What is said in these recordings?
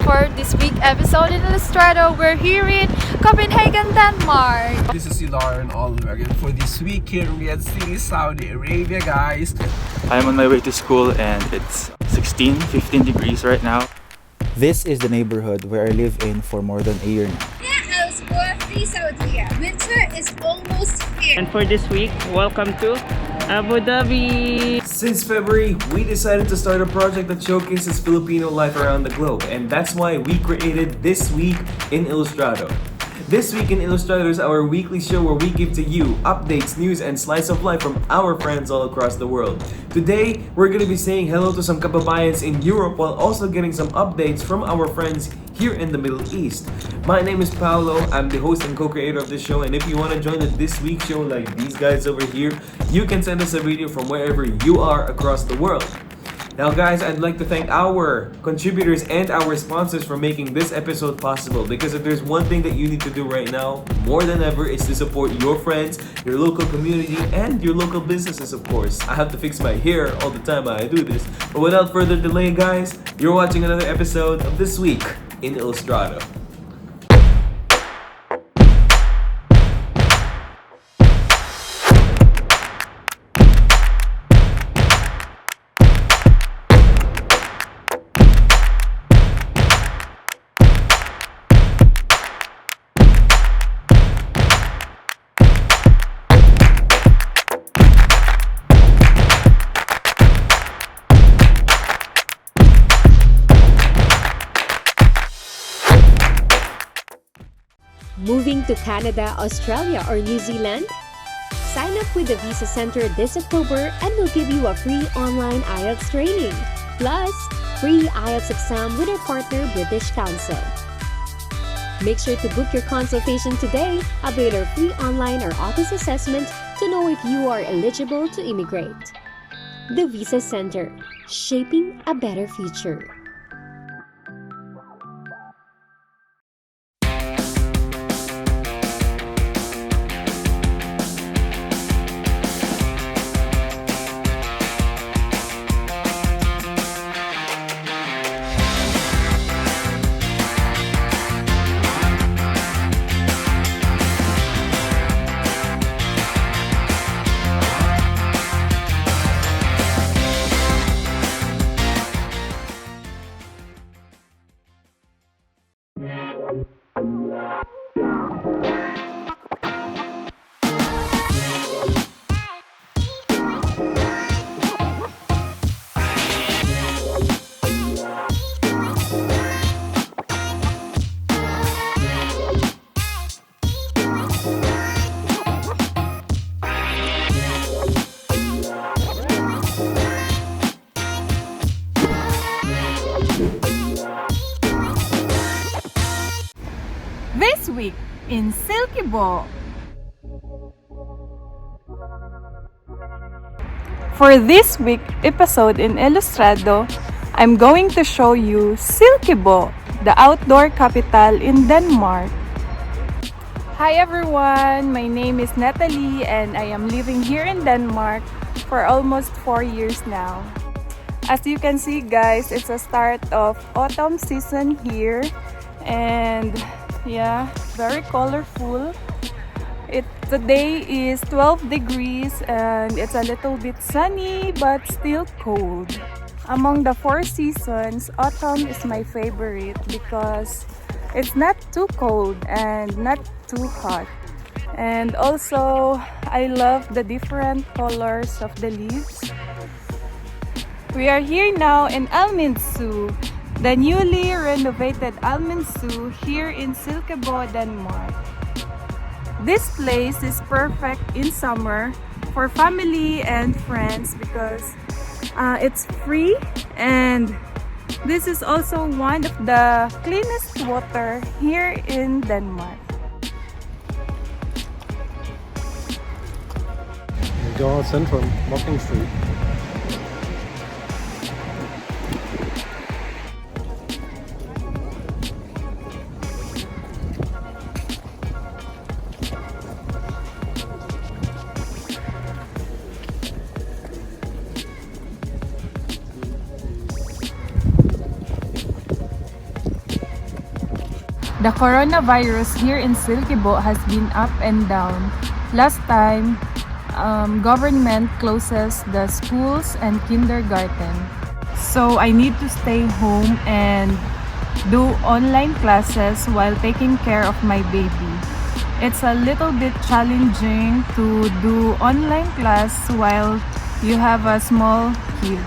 for this week episode in Illustrado. We're here in Copenhagen, Denmark. This is Lauren Alvarez again for this week here in Riyadh City, Saudi Arabia, guys. I'm on my way to school and it's 15 degrees right now. This is the neighborhood where I live in for more than a year now. Winter is almost here. And for this week, welcome to Abu Dhabi. Since February, we decided to start a project that showcases Filipino life around the globe, and that's why we created This Week in Illustrado. This Week in Illustrado is our weekly show where we give to you updates, news, and slice of life from our friends all across the world. Today, we're going to be saying hello to some kababayans in Europe while also getting some updates from our friends here in the Middle East. My name is Paolo, I'm the host and co-creator of this show, and if you want to join the This Week show like these guys over here, you can send us a video from wherever you are across the world. Now guys, I'd like to thank our contributors and our sponsors for making this episode possible, because if there's one thing that you need to do right now, more than ever, is to support your friends, your local community, and your local businesses, of course. I have to fix my hair all the time I do this, but without further delay guys, you're watching another episode of This Week in Illustrado. Moving to Canada, Australia, or New Zealand? Sign up with the Visa Center this October and we'll give you a free online IELTS training. Plus, free IELTS exam with our partner British Council. Make sure to book your consultation today, avail our free online or office assessment to know if you are eligible to immigrate. The Visa Center, shaping a better future. This week in Silkeborg. For this week episode in Illustrado, I'm going to show you Silkeborg, the outdoor capital in Denmark. Hi everyone, my name is Natalie and I am living here in Denmark for almost 4 years now. As you can see guys, it's a start of autumn season here and yeah, very colorful. Today is 12 degrees and it's a little bit sunny but still cold. Among the 4 seasons, autumn is my favorite because it's not too cold and not too hot. And also, I love the different colors of the leaves. We are here now in Alminsu, the newly renovated Alminsu here in Silkeborg, Denmark. This place is perfect in summer for family and friends because it's free and this is also one of the cleanest water here in Denmark. We go out central, walking street. The coronavirus here in Silkeborg has been up and down. Last time, government closes the schools and kindergarten. So I need to stay home and do online classes while taking care of my baby. It's a little bit challenging to do online class while you have a small kid.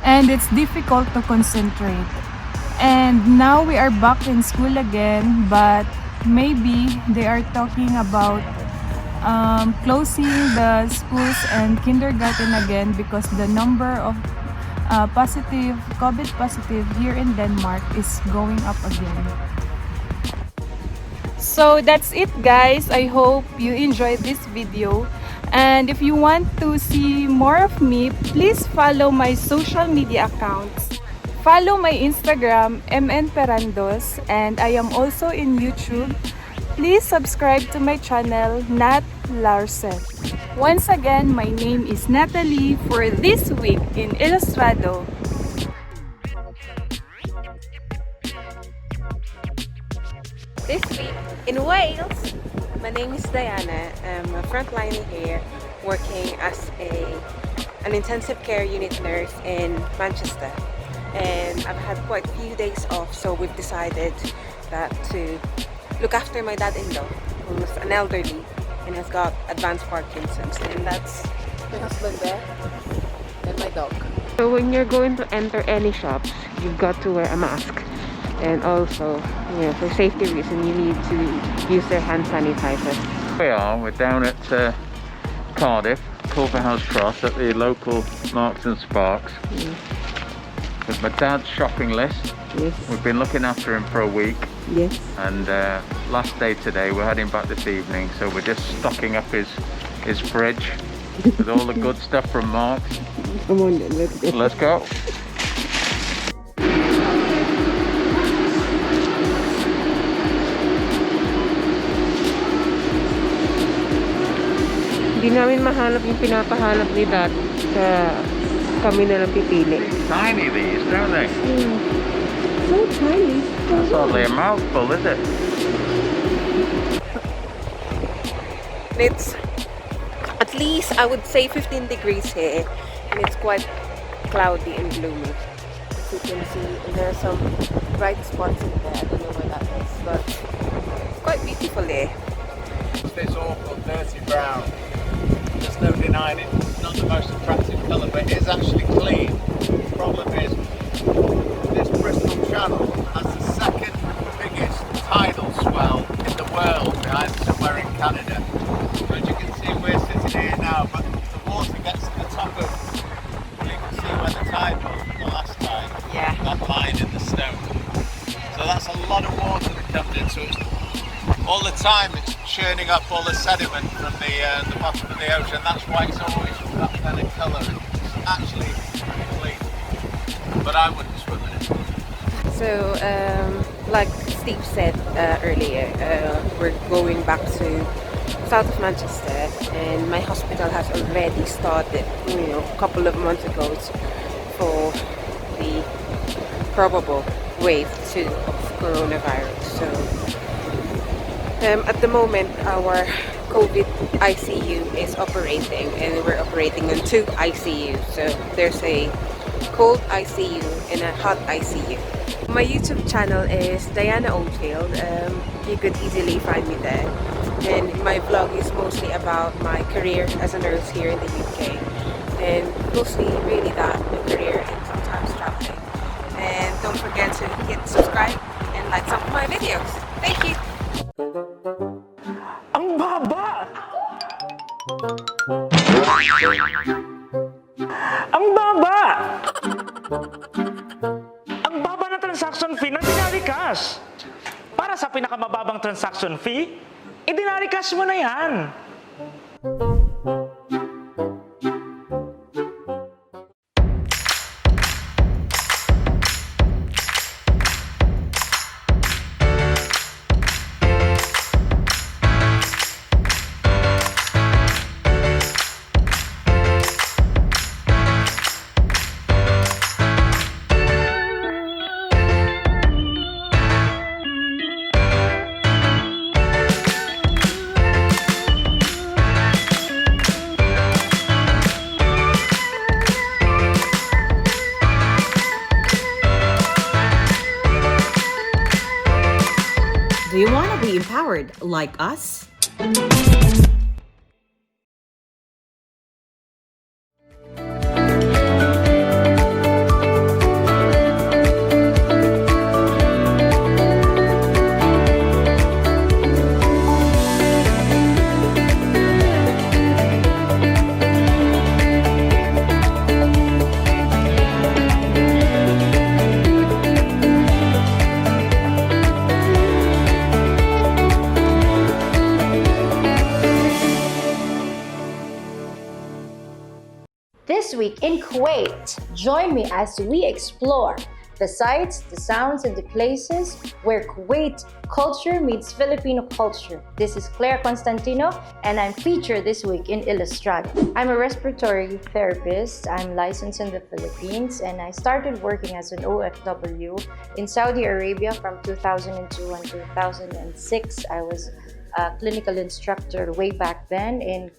And it's difficult to concentrate. And now we are back in school again, but maybe they are talking about closing the schools and kindergarten again because the number of COVID positive here in Denmark is going up again. So that's it, guys. I hope you enjoyed this video. And if you want to see more of me, please follow my social media accounts. Follow my Instagram, mnperandos, and I am also in YouTube. Please subscribe to my channel, Nath Laursen. Once again, my name is Natalie for this week in Illustrado. This week in Wales, my name is Diana. I'm a frontliner here working as an intensive care unit nurse in Manchester. And I've had quite a few days off, so we've decided that to look after my dad-in-law, who's an elderly and has got advanced Parkinson's, and that's my husband there and my dog. So when you're going to enter any shops, you've got to wear a mask, and also, you know, for safety reason, you need to use their hand sanitizer. We're down at Cardiff, Culverhouse Cross, at the local Marks and Sparks. With my dad's shopping list. Yes. We've been looking after him for a week. Yes. And last day today, we're heading back this evening, so we're just stocking up his fridge with all the good stuff from Marks. Come on then, let's go. Let's go. Hindi namin mahanap yung pinapahanap ni Dad, kami na lang pipili. Tiny these, don't they? So tiny. That's hardly a mouthful, is it? It's at least, I would say, 15 degrees here, and it's quite cloudy and gloomy. As you can see, there are some bright spots in there. I don't know where that is, but it's quite beautiful here. It's this awful dirty brown. There's no denying it. It's not the most attractive colour, but it is actually clean. The problem is, this Bristol Channel has the second biggest tidal swell in the world behind somewhere in Canada. So as you can see, we're sitting here now, but the water gets to the top of, well, you can see where the tide was the last time. Yeah. That line in the stone. So that's a lot of water that comes in. So it's, all the time it's churning up all the sediment from the bottom of the ocean. That's why it's always that kind of colour. It's actually pretty clean, but I wouldn't swim in it. So, like Steve said earlier, we're going back to south of Manchester, and my hospital has already started, you know, a couple of months ago for the probable wave 2 of coronavirus. So, at the moment, our COVID ICU is operating, and we're operating on 2 ICUs. So there's a cold ICU and a hot ICU. My YouTube channel is Diana Oldfield. You could easily find me there. And my vlog is mostly about my career as a nurse here in the UK. And mostly really that, my career and sometimes traveling. And don't forget to hit subscribe and like some of my videos. Thank you! Ang baba! Ang baba! Ang baba ng transaction fee na dinarikas. Para sa pinakamababang transaction fee, idinarikas mo na yan. Do you want to be empowered like us? This week in Kuwait, join me as we explore the sights, the sounds, and the places where Kuwait culture meets Filipino culture. This is Claire Constantino, and I'm featured this week in Illustrado. I'm a respiratory therapist. I'm licensed in the Philippines, and I started working as an OFW in Saudi Arabia from 2002 and 2006. I was a clinical instructor way back then in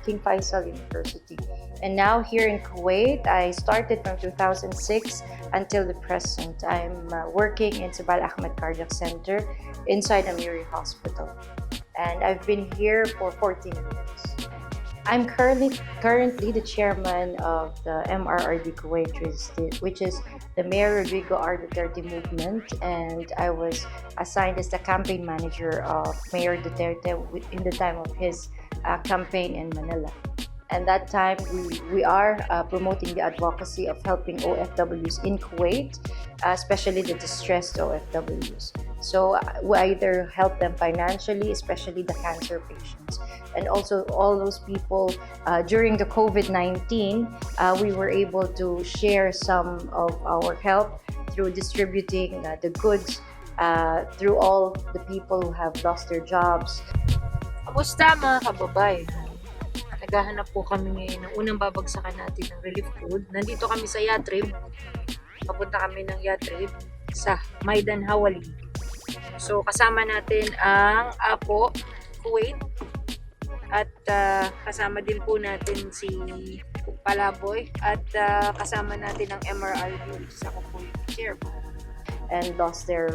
King Faisal University. And now here in Kuwait, I started from 2006 until the present. I'm working in Sabal Ahmed Cardiac Center inside Amiri Hospital. And I've been here for 14 years. I'm currently the chairman of the MRRD Kuwait, which is the Mayor Rodrigo R. Duterte movement, and I was assigned as the campaign manager of Mayor Duterte in the time of his campaign in Manila. And that time, we are promoting the advocacy of helping OFWs in Kuwait, especially the distressed OFWs. So we either help them financially, especially the cancer patients, and also all those people during the COVID-19, we were able to share some of our help through distributing the goods through all the people who have lost their jobs. Kamusta mga kababayan? Naghahanap po kami ngayon ng unang babagsakan natin ng relief food. Nandito kami sa yacht trip. Papunta kami ng yacht trip sa Maidan Hawali. So kasama natin ang Apo, Kuwait. At kasama din po natin si Palaboy. At kasama natin ang MRRD, which is ako po yung chairman. And lost their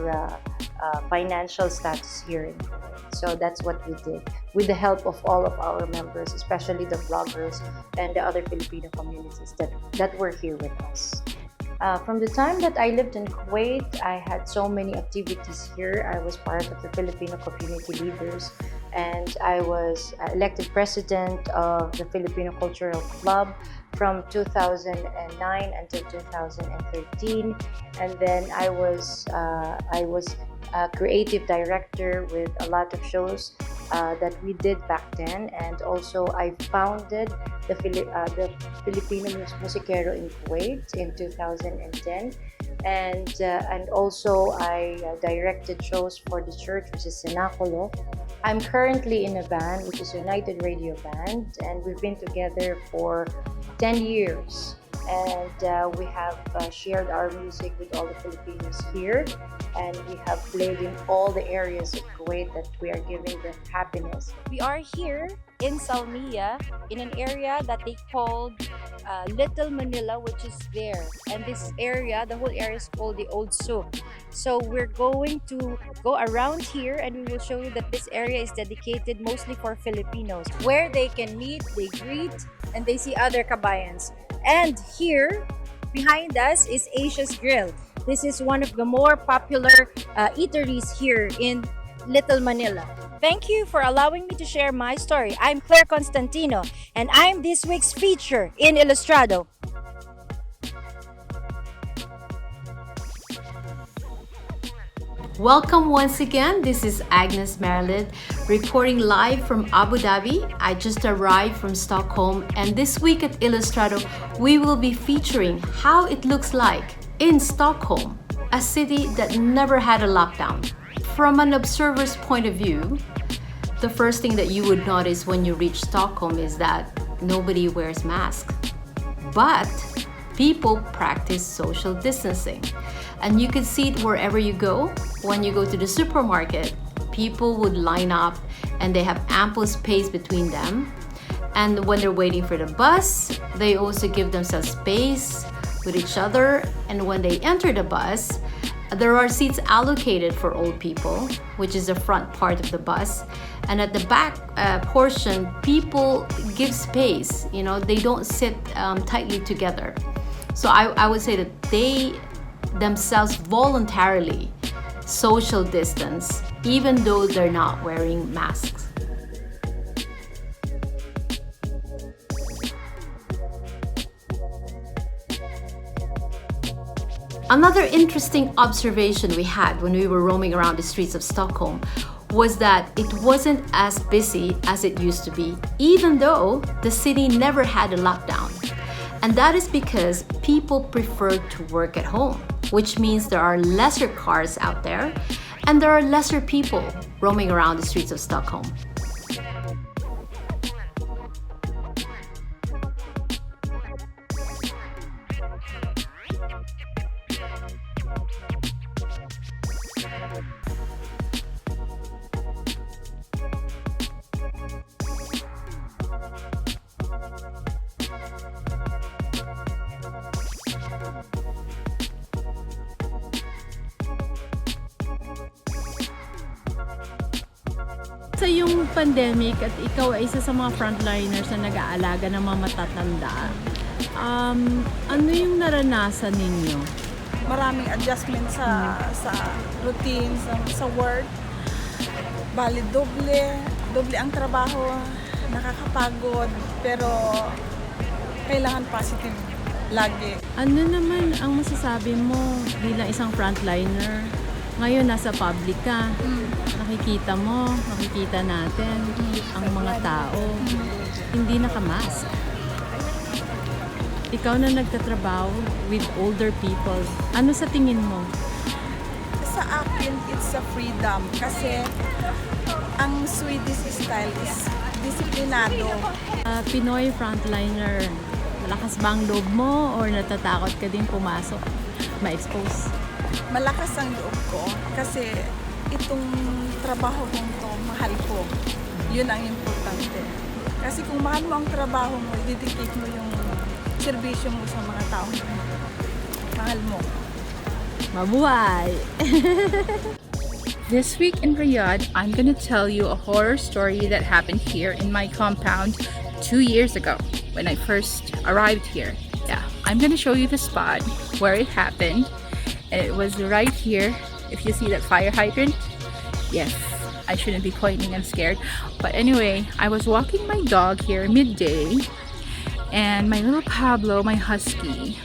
financial status here in Kuwait. So that's what we did with the help of all of our members, especially the vloggers and the other Filipino communities that were here with us. From the time that I lived in Kuwait, I had so many activities here. I was part of the Filipino community leaders, and I was elected president of the Filipino Cultural Club from 2009 until 2013, and then I was creative director with a lot of shows that we did back then, and also I founded the Filipino Musikero in Kuwait in 2010, and also I directed shows for the church, which is Senakolo. I'm currently in a band, which is United Radio Band, and we've been together for 10 years. And we have shared our music with all the Filipinos here, and we have played in all the areas of Kuwait that we are giving them happiness. We are here in Salmiya, in an area that they called Little Manila, which is there. And this area, the whole area is called the Old Souk. So we're going to go around here, and we will show you that this area is dedicated mostly for Filipinos, where they can meet, they greet, and they see other kabayans. And here, behind us, is Asia's Grill. This is one of the more popular eateries here in Little Manila. Thank you for allowing me to share my story. I'm Claire Constantino, and I'm this week's feature in Illustrado. Welcome once again. This is Agnes Marelid reporting live from Abu Dhabi. I just arrived from Stockholm, and this week at Illustrado, we will be featuring how it looks like in Stockholm, a city that never had a lockdown. From an observer's point of view, the first thing that you would notice when you reach Stockholm is that nobody wears masks. But people practice social distancing. And you can see it wherever you go. When you go to the supermarket, people would line up and they have ample space between them. And when they're waiting for the bus, they also give themselves space with each other. And when they enter the bus, There are seats allocated for old people, which is the front part of the bus. And at the back portion, people give space. You know, they don't sit tightly together. So I would say that they themselves voluntarily social distance, even though they're not wearing masks. Another interesting observation we had when we were roaming around the streets of Stockholm was that it wasn't as busy as it used to be, even though the city never had a lockdown. And that is because people prefer to work at home, which means there are lesser cars out there and there are lesser people roaming around the streets of Stockholm. Sa yung pandemic at ikaw ay isa sa mga frontliners na nag-aalaga ng mga matatanda, ano yung naranasan ninyo? Maraming adjustment sa routine, sa work. Bali, doble ang trabaho, nakakapagod, pero kailangan positive lagi. Ano naman ang masasabi mo bilang isang frontliner? Ngayon nasa public ka, nakikita natin ang mga tao, hindi nakamask. Ikaw na nagtatrabaho with older people, ano sa tingin mo? Sa akin, it's a freedom kasi ang Swedish style is disiplinado. Pinoy frontliner, malakas ba ang loob mo or natatakot ka din pumasok, ma-expose? Malakas ang loob ko kasi itong trabaho kong to, mahal ko. Yun ang importante. Kasi kung mahal mo ang trabaho mo, i-dedicate mo yung serbisyo mo sa mga tao. Mahal mo. Mabuhay! This week in Riyadh, I'm gonna tell you a horror story that happened here in my compound 2 years ago when I first arrived here. Yeah, I'm gonna show you the spot where it happened. And it was right here. If you see that fire hydrant, yes, I shouldn't be pointing, I'm scared. But anyway, I was walking my dog here midday, and my little Pablo, my husky,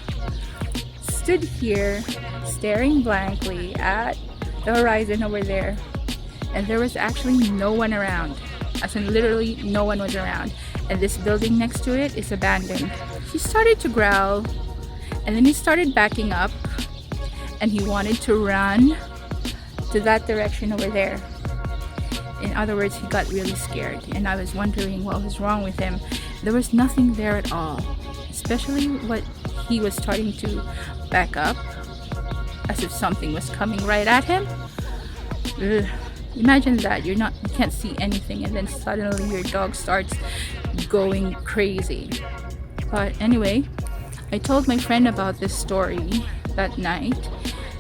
stood here staring blankly at the horizon over there, and there was actually no one around. As in literally no one was around, and this building next to it is abandoned. He started to growl, and then he started backing up, and he wanted to run to that direction over there. In other words, he got really scared, and I was wondering what was wrong with him. There was nothing there at all, especially what he was starting to back up as if something was coming right at him. Ugh. Imagine that, you can't see anything, and then suddenly your dog starts going crazy. But anyway, I told my friend about this story that night,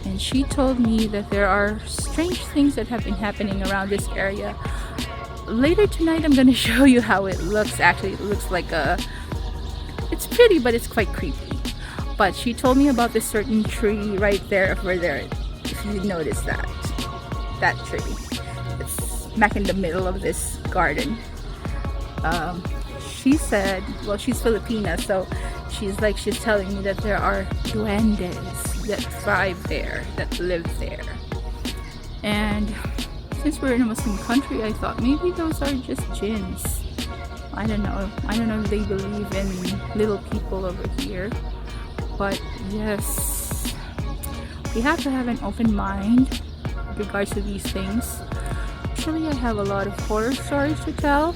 and she told me that there are strange things that have been happening around this area. Later tonight, I'm gonna show you how it looks. Actually, it looks like it's pretty, but it's quite creepy. But she told me about this certain tree right there over there, if you notice that tree. It's smack in the middle of this garden. She said, well, she's Filipina, so she's telling me that there are duendes that thrive there, that live there. And since we're in a Muslim country, I thought maybe those are just jinns. I don't know if they believe in little people over here, but yes, we have to have an open mind with regards to these things. Actually, I have a lot of horror stories to tell,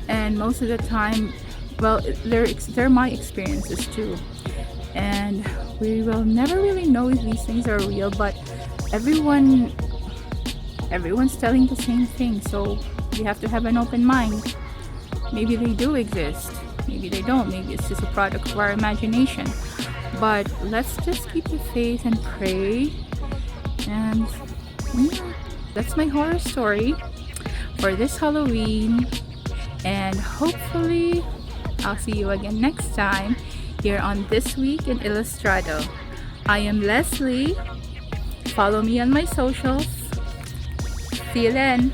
and most of the time, well, they're my experiences too, and we will never really know if these things are real, but everyone's telling the same thing, so we have to have an open mind. Maybe they do exist, maybe they don't, maybe it's just a product of our imagination, but let's just keep the faith and pray And yeah, that's my horror story for this Halloween. And hopefully I'll see you again next time here on This Week in Illustrado. I am Leslie. Follow me on my socials. See you then.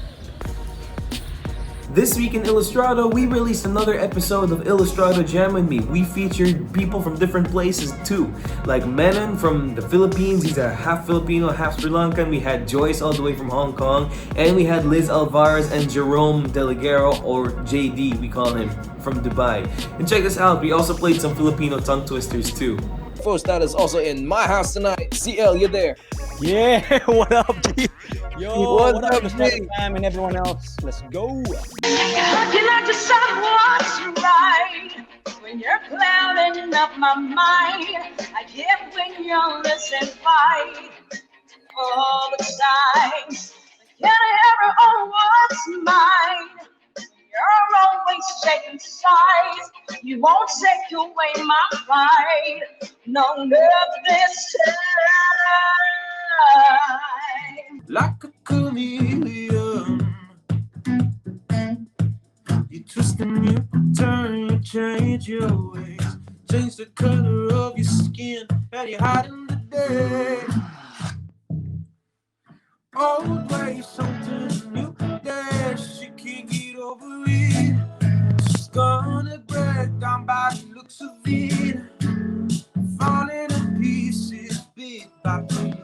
This week in Illustrado, we released another episode of Illustrado Jam with Me. We featured people from different places too, like Menon from the Philippines. He's a half Filipino, half Sri Lankan. We had Joyce all the way from Hong Kong, and we had Liz Alvarez and Jerome Deligero, or JD, we call him, from Dubai. And check this out, we also played some Filipino tongue twisters too. Frostyle is also in my house tonight. CL, you're there. Yeah, what up, G? Yo, What's up, Illustrado Jam and everyone else? Let's go. Looking at the sun, what's right? When you're clouding up my mind, I get when you're listening fight all the time. Can I ever own what's mine? You're always taking sides. You won't take away my pride. No, not this time. Like a chameleon, you twist and you turn, you change your ways, change the color of your skin, and you hide in the day. Always something new that she can't get over it. She's gonna break down by the looks of it, falling to pieces bit by bit.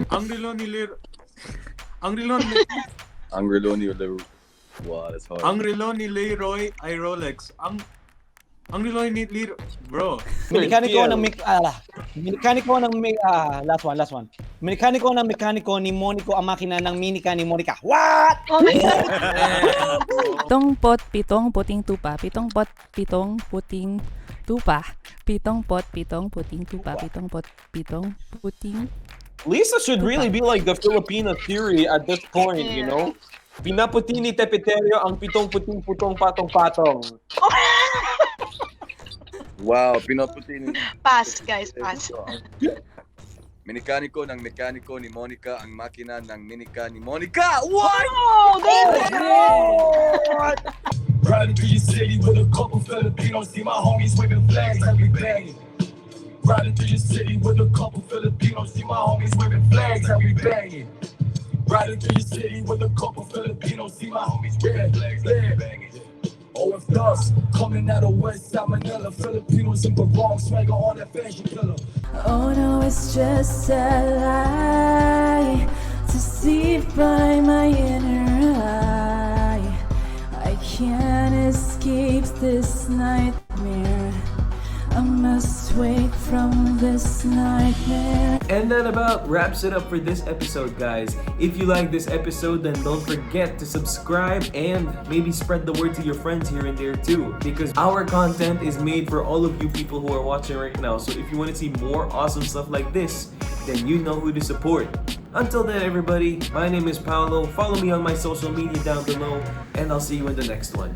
Angrilo ni Leroy. Wow, that's hard. Angrilo ni Leroy ay Rolex. Angrilo ni Leroy, bro. Mekaniko ng mekaniko ni Monico ang makina ng minika ni Monica. What? Oh my God! Pitong pot, pitong puting tupa. Pitong pot, pitong puting tupa. Pitong pot, pitong puting tupa. Pitong pot, pitong puting. Lisa should really be like the Filipino theory at this point, you know? Pinaputi ni Tepiterio ang pitong puting putong patong-patong. Wow, pinaputi ni... Pass, guys, pass. Minikaniko ng mekaniko ni Monica ang makina ng minika ni Monica. What? Oh, there we go! Riding through your city with a couple Filipinos, see my homies waving flags like we banging. Riding through your city with a couple Filipinos, see my homies waving flags like we banging. Riding through your city with a couple Filipinos, see my homies waving flags like we banging. OF dust coming out of West Side Manila, Filipinos in the wrong swagger on that fashion killer. Oh no, it's just a lie deceived by my inner eye. I can't escape this nightmare. I must wake from this nightmare. And that about wraps it up for this episode, guys. If you like this episode, then don't forget to subscribe and maybe spread the word to your friends here and there too, because our content is made for all of you people who are watching right now. So if you want to see more awesome stuff like this, then you know who to support. Until then, everybody, my name is Paolo. Follow me on my social media down below, and I'll see you in the next one.